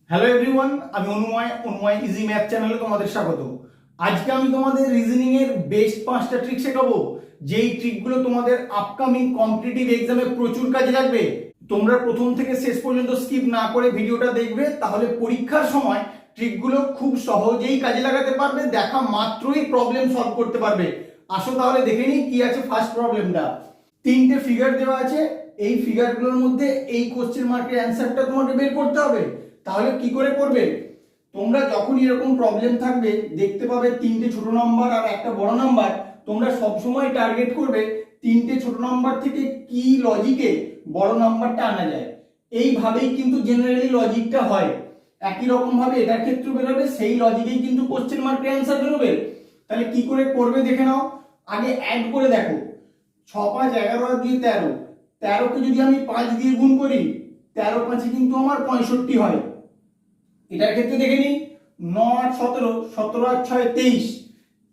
Hello everyone, আমি অনুময় easy math চ্যানেলে তোমাদের স্বাগত। আজকে আমি তোমাদের রিজনিং এর বেস্ট 5টা ট্রিক শেখাবো, যেই ট্রিকগুলো তোমাদের আপকামিং কম্পিটিটিভ এক্সামে প্রচুর কাজে লাগবে। তোমরা প্রথম থেকে শেষ পর্যন্ত স্কিপ না করে ভিডিওটা দেখবে, তাহলে পরীক্ষার সময় ট্রিকগুলো খুব সহজেই কাজে লাগাতে পারবে, দেখা মাত্রই প্রবলেম সলভ করতে পারবে। আসো তাহলে দেখে নিই কি আছে ফার্স্ট প্রবলেমটা। তিনটে ফিগার দেওয়া আছে, এই ফিগারগুলোর মধ্যে এই কোশ্চেন মার্কের অ্যান্সারটা তোমাকে বের করতে হবে। তাহলে কি করে করবে? তোমরা যখন এরকম প্রবলেম থাকবে, দেখতে পাবে তিনটে ছোট নাম্বার আর একটা বড় নাম্বার, তোমরা সবসময় টার্গেট করবে তিনটে ছোট নাম্বার থেকে কি লজিকে বড় নাম্বারটা আনা যায়। এইভাবেই কিন্তু জেনারেলি লজিকটা হয়। একই রকম ভাবে এটার ক্ষেত্রে বেরোবে, সেই লজিকেই কিন্তু কোশ্চেন মার্কের অ্যান্সার বেরোবে। তাহলে কি করে করবে দেখে নাও। আগে অ্যাড করে দেখো, 6 5 11 আর 2 13, 13কে যদি আমি 5 দিয়ে গুণ করি, 13 5 কিন্তু আমার 65 হয়। এটার ক্ষেত্রে দেখে নিই, 9 8 17, 17 আর 6 23,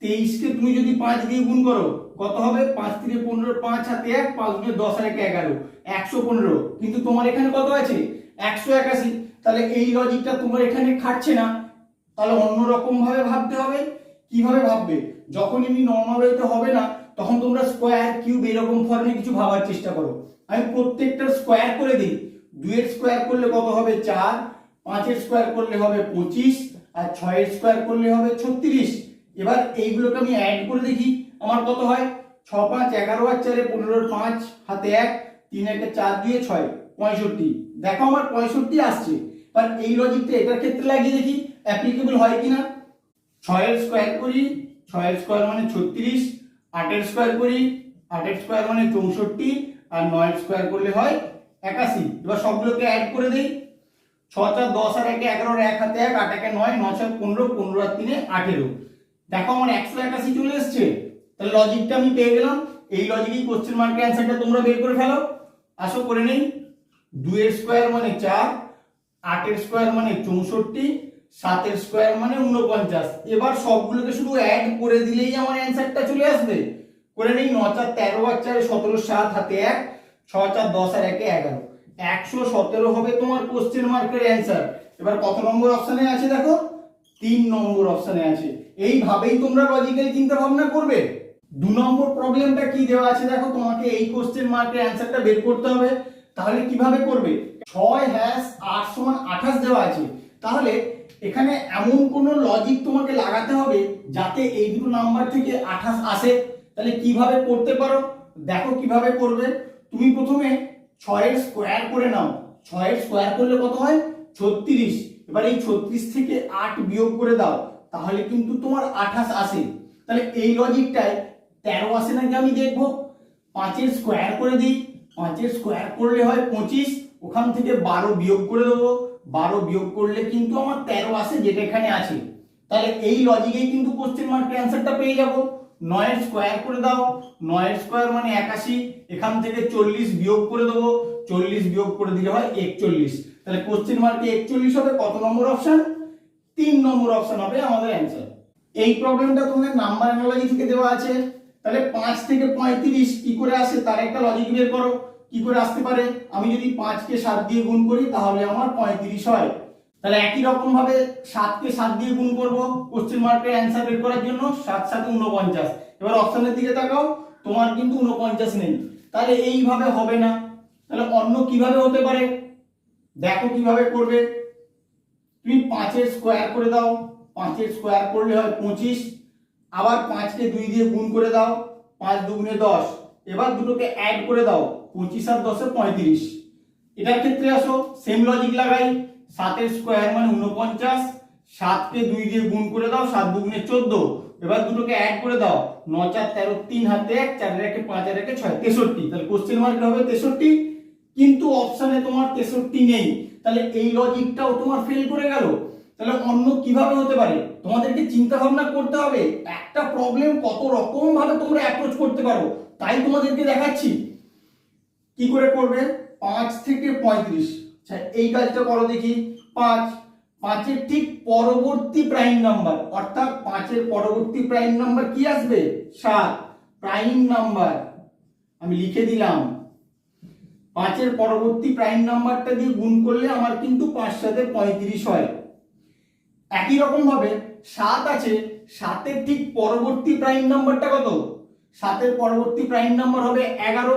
23কে তুমি যদি 5 দিয়ে গুণ করো কত হবে? 5 3 15, 5 হাতে 1, 5 গুণে 10 আর 1 11, 115। কিন্তু তোমার এখানে কত আছে? 181। তাহলে এই লজিকটা তোমার এখানে খাটছে না। তাহলে অন্যরকম ভাবে ভাবতে হবে। কিভাবে ভাববে? যখন এমনি নর্মাল ওয়েতে হবে না, তখন তোমরা স্কোয়ার কিউব এরকম ফর্মে কিছু ভাবার চেষ্টা করো। আমি প্রত্যেকটা স্কোয়ার করে দিই। 2 এর স্কোয়ার করলে কত হবে? 4, 5 এর স্কোয়ার করলে হবে 25, আর 6 এর স্কোয়ার করলে হবে 36। এবার এইগুলোকে আমি অ্যাড করে দেখি আমার কত হয়। 6 5 11 আর 4 15, 5 হাতে 1, 3 1 4 2 6, 65। দেখো আমার 65 আসছে। এবার এই লজিকটা এটার ক্ষেত্রে লাগিয়ে দেখি অ্যাপ্লিকেবল হয় কিনা। 6 এর স্কোয়ার করি, 6 এর স্কোয়ার মানে 36, 8 এর স্কোয়ার করি, 8 এর স্কোয়ার মানে 64, আর 9 এর স্কোয়ার করলে হয় 81। এবার সবগুলোকে অ্যাড করে দেই। 6 4 10 আর 1 11, আর 1 হাতে 1, 8 1 9, 9 6 15, 15 আর 3 18। দেখো আমার 181 চলে এসেছে। তাহলে লজিকটা আমি পেয়ে গেলাম। এই লজিকই কোশ্চেন মার্কের অ্যান্সারটা তোমরা বের করে ফেলো। আসো করে নেই। 2 এর স্কোয়ার মানে 4, 8 এর স্কোয়ার মানে 64, 7 এর স্কোয়ার মানে 49। এবার সবগুলোকে শুধু অ্যাড করে দিলেই আমার অ্যান্সারটা চলে আসবে। করে নেই। 9 4 13 আর 4 17, 7 হাতে 1, 6 4 10 আর 1 11, 117 হবে তোমার কোশ্চেন মার্কের অ্যান্সার। এবার কত নম্বর অপশনে আছে দেখো? 3 নম্বর অপশনে আছে। এইভাবেই তোমরা লজিক্যালি চিন্তা ভাবনা করবে। 2 নম্বর প্রবলেমটা কি দেওয়া আছে দেখো, তোমাকে এই কোশ্চেন মার্কের অ্যান্সারটা বের করতে হবে। তাহলে কিভাবে করবে? 6 8 সমান 28 দেওয়া আছে। তাহলে এখানে এমন কোন লজিক তোমাকে লাগাতে হবে যাতে এই দুটো নাম্বার থেকে 28 আসে। তাহলে কিভাবে করতে পারো দেখো কিভাবে করবে। তুমি প্রথমে 6 এর স্কোয়ার করে নাও। 6 এর স্কোয়ার করলে কত হয়? 36। এবার এই 36 থেকে 8 বিয়োগ করে দাও, তাহলে কিন্তু তোমার 28 আসে। তাহলে এই লজিকটায় 13 আসে নাকি আমি দেখবো। 5 এর স্কোয়ার করে দিই। 5 এর স্কোয়ার করলে হয় 25, ওখান থেকে 12 বিয়োগ করে দেবো। 12 বিয়োগ করলে কিন্তু আমার 13 আসে, যেটা এখানে আছে। তাহলে এই লজিকেই কিন্তু কোশ্চেন মার্কের অ্যান্সারটা পেয়ে যাবো। 9 এর স্কোয়ার করে দাও। 9 এর স্কোয়ার মানে 81, এখান থেকে 40 বিয়োগ করে দেবো। 40 বিয়োগ করে দিলে হয় 41। তাহলে কোশ্চেন মার্কে 41 হবে কত নম্বর অপশন? 3 নম্বর অপশন হবে আমাদের অ্যান্সার। এই প্রবলেমটা তোমাদের নাম্বার অ্যানালজি থেকে দেওয়া আছে। তাহলে 5 থেকে 35 কি করে আসে তার একটা লজিক বের করো। কি করে আসতে পারে? আমি যদি 5 কে 7 দিয়ে গুণ করি তাহলে আমার 35 হয়। তাহলে একই রকম ভাবে 7 কে 7 দিয়ে গুণ করব কোশ্চেন মার্কের অ্যান্সার বের করার জন্য। 7 7 49। এবার অপশনের দিকে তাকাও, তোমার কিন্তু 49 নেই। তাহলে এইভাবে হবে না। তাহলে অন্য কিভাবে হতে পারে দেখো কিভাবে করবে। তুমি 5 এর স্কোয়ার করে দাও। 5 এর স্কোয়ার করলে হয় 25। আবার 5 কে 2 দিয়ে গুণ করে দাও। 5 2 10। এবার দুটোকে অ্যাড করে দাও। 25 আর 10 35। এটার ক্ষেত্রে আসো, সেম লজিক লাগাই। 7 এর স্কোয়ার মানে 49। 7 কে 2 দিয়ে গুণ করে দাও। 7 2 14। এবার দুটোকে অ্যাড করে দাও। 9 4 13, 3 হাতে 1, 4 এর 1 5 এর 1 6, 63। তাহলে কোশ্চেন মার্ক হবে 63, কিন্তু অপশনে তোমার 63 নেই। তাহলে এই লজিকটাও তোমার ফেল করে গেল। তাহলে অন্য কিভাবে হতে পারে? তোমাদেরকে চিন্তা ভাবনা করতে হবে একটা প্রবলেম কত রকম ভাবে তোমরা অ্যাপ্রোচ করতে পারো। তাই তোমাদেরকে দেখাচ্ছি কি করে করবে। 5 থেকে 35, আচ্ছা এই কাজটা করো দেখি। 5 5 এর ঠিক পরবর্তী প্রাইম নাম্বার, অর্থাৎ 5 এর পরবর্তী প্রাইম নাম্বার কি আসবে? 7। প্রাইম নাম্বার আমি লিখে দিলাম। 5-এর পরবর্তী প্রাইম নাম্বারটা দিয়ে গুণ করলে আমার কিন্তু 5 7 35 হয়। একই রকম ভাবে 7 আছে, 7-এর ঠিক পরবর্তী প্রাইম নাম্বারটা কত? 7-এর পরবর্তী প্রাইম নাম্বার হবে 11।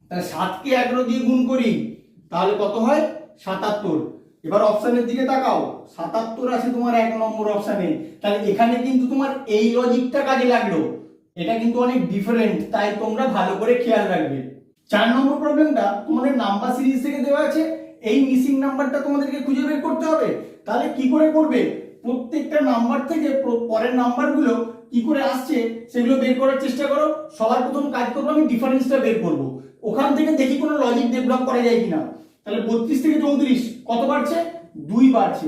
তাহলে 7-কে 11 দিয়ে গুণ করি, তাহলে কত হয়? 77। এবার অপশনের দিকে তাকাও, 77 আছে তোমার 1 নম্বর অপশনে। তাহলে এখানে কিন্তু তোমার এই লজিকটা কাজে লাগলো। এটা কিন্তু অনেক ডিফারেন্ট, তাই তোমরা ভালো করে খেয়াল রাখবে। 4 নম্বর প্রবলেমটা তোমাদের নাম্বার সিরিজ থেকে দেওয়া আছে, এই মিসিং নাম্বারটা তোমাদেরকে খুঁজে বের করতে হবে। তাহলে কি করে করবে? প্রত্যেকটা নাম্বার থেকে পরের নাম্বারগুলো কি করে আসছে সেগুলো বের করার চেষ্টা করো। সবার প্রথম কাজ করবো আমি ডিফারেন্সটা বের করব, ওখান থেকে দেখি কোনো লজিক ডেভেলপ করা যায় কিনা। তাহলে 32 থেকে 34 কত বাড়ছে? 2 বাড়ছে।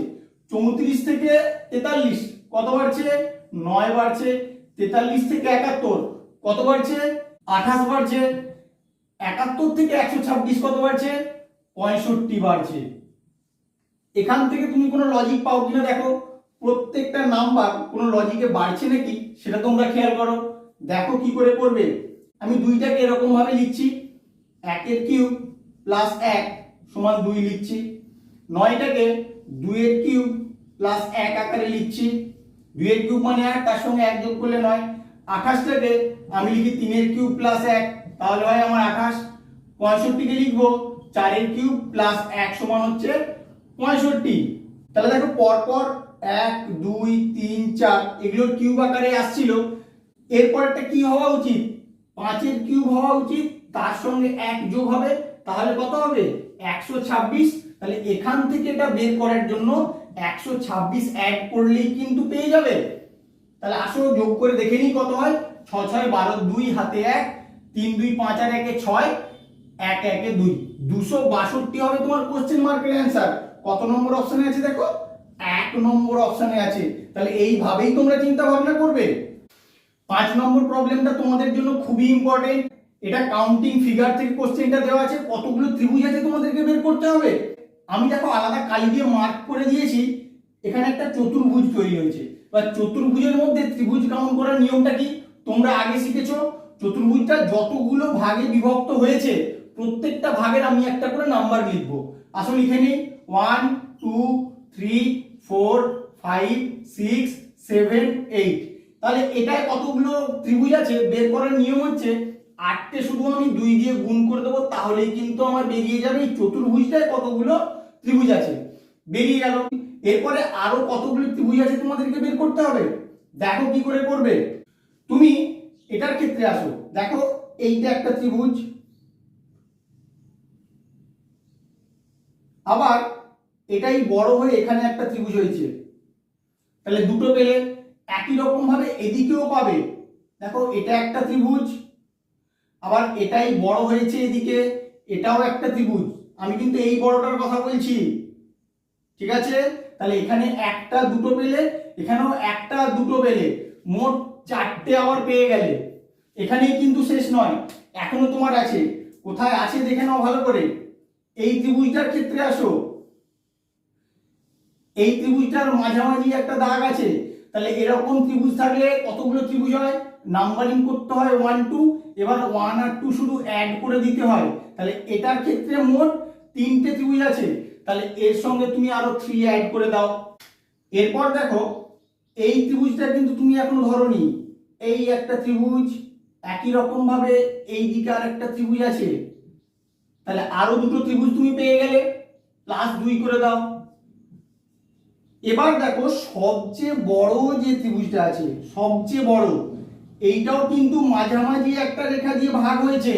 34 থেকে 43 কত বাড়ছে? 9 বাড়ছে। 43 থেকে 71 কত বাড়ছে? 28 বাড়ছে। 71 থেকে 126 কত বাড়ছে? 65 বাড়ছে। এখান থেকে তুমি কোনো লজিক পাও কিনা দেখো, প্রত্যেকটা নাম্বার কোনো লজিকে বাড়ছে নাকি সেটা তোমরা খেয়াল করো। দেখো কি করে করবে। আমি 2টাকে এরকম ভাবে লিখছি, 1-এর কিউব প্লাস 1 সমান 2 লিখছি। 9টাকে 2-এর কিউব প্লাস 1 আকারে লিখছি। 2-এর কিউব মানে 1, তার সঙ্গে 1 যোগ করলে 9। 28টাকে আমি লিখি 3-এর কিউব প্লাস 1, তাহলে হয় আমার 28। 65কে লিখবো 4-এর কিউব প্লাস 1 সমান হচ্ছে 65। তাহলে দেখো পরপর 1 2 3 4 এগুলোর কিউব আকারে আসছিল। এরপরটা কি হওয়া উচিত? 5-এর কিউব হওয়া উচিত, তার সঙ্গে 1 যোগ হবে, তাহলে কত হবে? 126। তাহলে এখান থেকে এটা বের করার জন্য 126 অ্যাড করলেই কিন্তু পেয়ে যাবে। তাহলে আসো যোগ করে দেখে নিই কত হয়। 6 6 12, 2 হাতে 1, 3 2 5 আর 1 6, 1 1 2, 262 হবে তোমার কোশ্চেন মার্কের অ্যান্সার। কত নম্বর অপশনে আছে দেখো? 1 নম্বর অপশনে আছে। তাহলে এইভাবেই তোমরা চিন্তা ভাবনা করবে। 5 নম্বর প্রবলেমটা তোমাদের জন্য খুবই ইম্পর্টেন্ট। এটা কাউন্টিং ফিগার থেকে কোশ্চেনটা দেওয়া আছে, কতগুলো ত্রিভুজ আছে তোমাদেরকে বের করতে হবে। আমি দেখো আলাদা কালি দিয়ে মার্ক করে দিয়েছি, এখানে একটা চতুর্ভুজ তৈরি হয়েছে। এবার চতুর্ভুজের মধ্যে ত্রিভুজ কাউন্ট করার নিয়মটা কি তোমরা আগে শিখেছো। চতুর্ভুজটা যতগুলো ভাগে বিভক্ত হয়েছে প্রত্যেকটা ভাগের আমি একটা করে নাম্বার লিখবো। আসলে লিখে নিই 1 2 3 4 5 6 7 8। তাহলে এটায় কতগুলো ত্রিভুজ আছে বের করার নিয়ম হচ্ছে 8কে শুধু আমি 2 দিয়ে গুণ করে দেবো, তাহলেই কিন্তু আমার বেরিয়ে যাবে এই চতুর্ভুজটায় কতগুলো ত্রিভুজ আছে, বেরিয়ে গেল। এরপরে আরো কতগুলো ত্রিভুজ আছে তোমাদেরকে বের করতে হবে। দেখো কি করে করবে। তুমি এটার ক্ষেত্রে আসো, দেখো এইটা একটা ত্রিভুজ, আবার এটাই বড় হয়ে এখানে একটা ত্রিভুজ হয়েছে। তাহলে দুটো পেলে একই রকম ভাবে এদিকেও পাবে। দেখো এটা একটা ত্রিভুজ, আবার এটাই বড় হয়েছে এদিকে, এটাও একটা ত্রিভুজ। আমি কিন্তু এই বড়টার কথা বলছি, ঠিক আছে। তাহলে এখানে একটা দুটো পেলে, এখানেও একটা দুটো পেলে, মোট 4টে আবার পেয়ে গেলে। এখানেই কিন্তু শেষ নয়, এখনো তোমার আছে। কোথায় আছে দেখে নাও ভালো করে। এই ত্রিভুজটার ক্ষেত্রে আসো, এই ত্রিভুজটার মাঝামাঝি একটা দাগ আছে। তাহলে এরকম ত্রিভুজ থাকলে কতগুলো ত্রিভুজ হয়? নাম্বারিং করতে হয় 1 2, এবার 1 আর 2 শুধু অ্যাড করে দিতে হয়। তাহলে এটার ক্ষেত্রে মোট 3টে ত্রিভুজ আছে, তাহলে এর সঙ্গে তুমি আরো 3 অ্যাড করে দাও। এরপর দেখো এই ত্রিভুজটা কিন্তু তুমি এখনো ধরোনি, এই একটা ত্রিভুজ, একই রকম ভাবে এই দিকে আর একটা ত্রিভুজ আছে। তাহলে আরো দুটো ত্রিভুজ তুমি পেয়ে গেলে, +2 করে দাও। এবার দেখো সবচেয়ে বড় যে ত্রিভুজটা আছে, সবচেয়ে বড়, এইটাও কিন্তু মাঝামাঝি একটা রেখা দিয়ে ভাগ হয়েছে।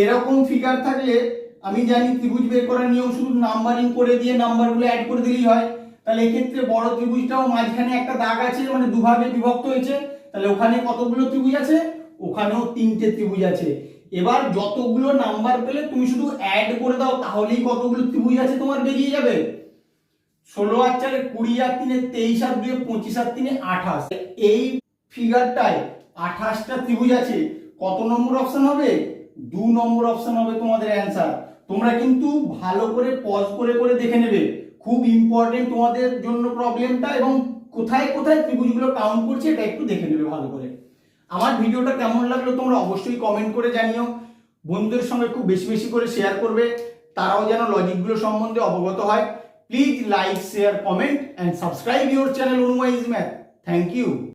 এরকম ফিগার থাকলে আমি জানি ত্রিভুজ বের করার নিয়ম শুধু নাম্বারিং করে দিয়ে নাম্বারগুলো অ্যাড করে দিলেই হয়। তাহলে এক্ষেত্রে বড় ত্রিভুজটাও মাঝখানে একটা দাগ আছে, মানে দুভাগে বিভক্ত হয়েছে। তাহলে ওখানে কতগুলো ত্রিভুজ আছে? ওখানেও 3টে ত্রিভুজ আছে। এবার যতগুলো নাম্বার পেলে তুমি শুধু অ্যাড করে দাও, তাহলেই কতগুলো ত্রিভুজ আছে তোমার বেরিয়ে যাবে। 16 আর 4 20 আর 3 23 আর 2 25 আর 3 28। এই ফিগারটায় 28টা ত্রিভুজ আছে। কত নম্বর অপশন হবে? 2 নম্বর অপশন হবে তোমাদের অ্যান্সার। তোমরা কিন্তু ভালো করে পজ করে করে দেখে নেবে, খুব ইম্পর্টেন্ট তোমাদের জন্য প্রবলেমটা, এবং কোথায় কোথায় ত্রিভুজগুলো কাউন্ট করছে এটা একটু দেখে নেবে ভালো করে। আমার ভিডিওটা কেমন লাগলো তোমরা অবশ্যই কমেন্ট করে জানিও। বন্ধুদের সঙ্গে খুব বেশি বেশি করে শেয়ার করবে, তারাও যেন লজিকগুলো সম্বন্ধে অবগত হয়। Please like, share, comment and subscribe your channel Anumoy easy math. Thank you.